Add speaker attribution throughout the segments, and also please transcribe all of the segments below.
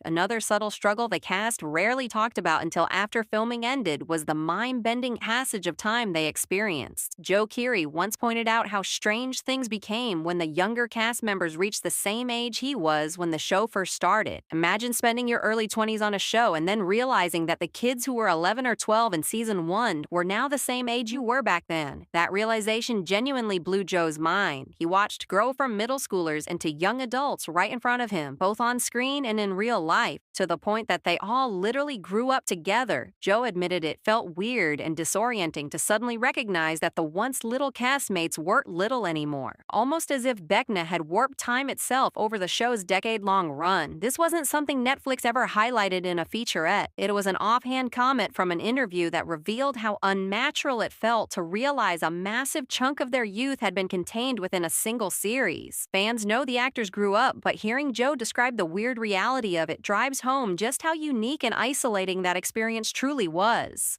Speaker 1: Another subtle struggle the cast rarely talked about until after filming ended was the mind bending passage of time they experienced. Joe Keery once pointed out how strange things became when the younger cast members reached the same age he was when the show first started. Imagine spending your early 20s on a show and then realizing that the kids who were 11 or 12 in season 1 were now the same age you were back then. That realization genuinely blew Joe's mind. He watched grow from middle schoolers into young adults right in front of him, both on screen and in real life, to the point that they all literally grew up together. Joe admitted it felt weird and disorienting to suddenly recognize that the once little castmates weren't little anymore, almost as if Vecna had warped time itself over the show's decade-long run. This wasn't something Netflix ever highlighted in a featurette. It was an offhand comment from an interview that revealed how unnatural it felt to realize a massive chunk of their youth had been contained within a single series. Fans know the actors grew up, but hearing Joe describe the weird reality of it drives home just how unique and isolating that experience truly was.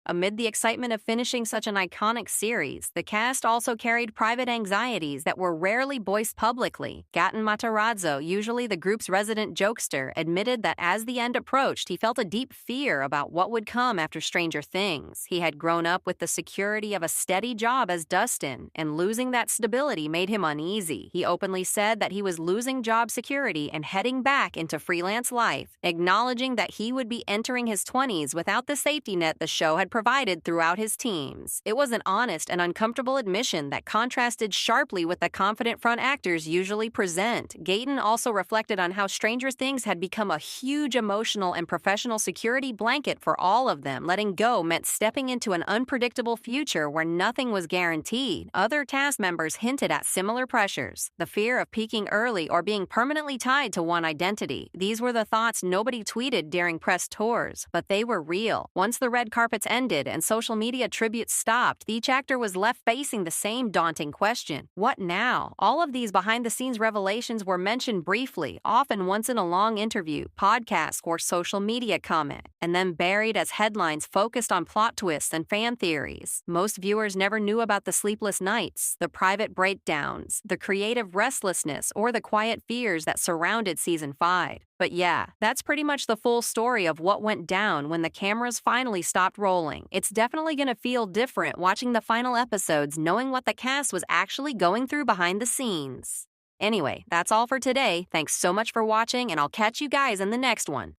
Speaker 1: Amid the excitement of finishing such an iconic series, the cast also carried private anxieties that were rarely voiced publicly. Gaten Matarazzo, usually the group's resident jokester, admitted that as the end approached, he felt a deep fear about what would come after Stranger Things. He had grown up with the security of a steady job as Dustin, and losing that stability made him uneasy. He openly said that he was losing job security and heading back into freelance life, acknowledging that he would be entering his 20s without the safety net the show had provided throughout his teams. It was an honest and uncomfortable admission that contrasted sharply with the confident front actors usually present. Gaten also reflected on how Stranger Things had become a huge emotional and professional security blanket for all of them. Letting go meant stepping into an unpredictable future where nothing was guaranteed. Other cast members hinted at similar pressures, the fear of peaking early or being permanently tied to one identity. These were the thoughts nobody tweeted during press tours, but they were real. Once the red carpets ended and social media tributes stopped, each actor was left facing the same daunting question: what now? All of these behind-the-scenes revelations were mentioned briefly, often once in a long interview, podcast, or social media comment, and then buried as headlines focused on plot twists and fan theories. Most viewers never knew about the sleepless nights, the private breakdowns, the creative restlessness, or the quiet fears that surrounded Season 5. But yeah, that's pretty much the full story of what went down when the cameras finally stopped rolling. It's definitely gonna feel different watching the final episodes knowing what the cast was actually going through behind the scenes. Anyway, that's all for today. Thanks so much for watching, and I'll catch you guys in the next one.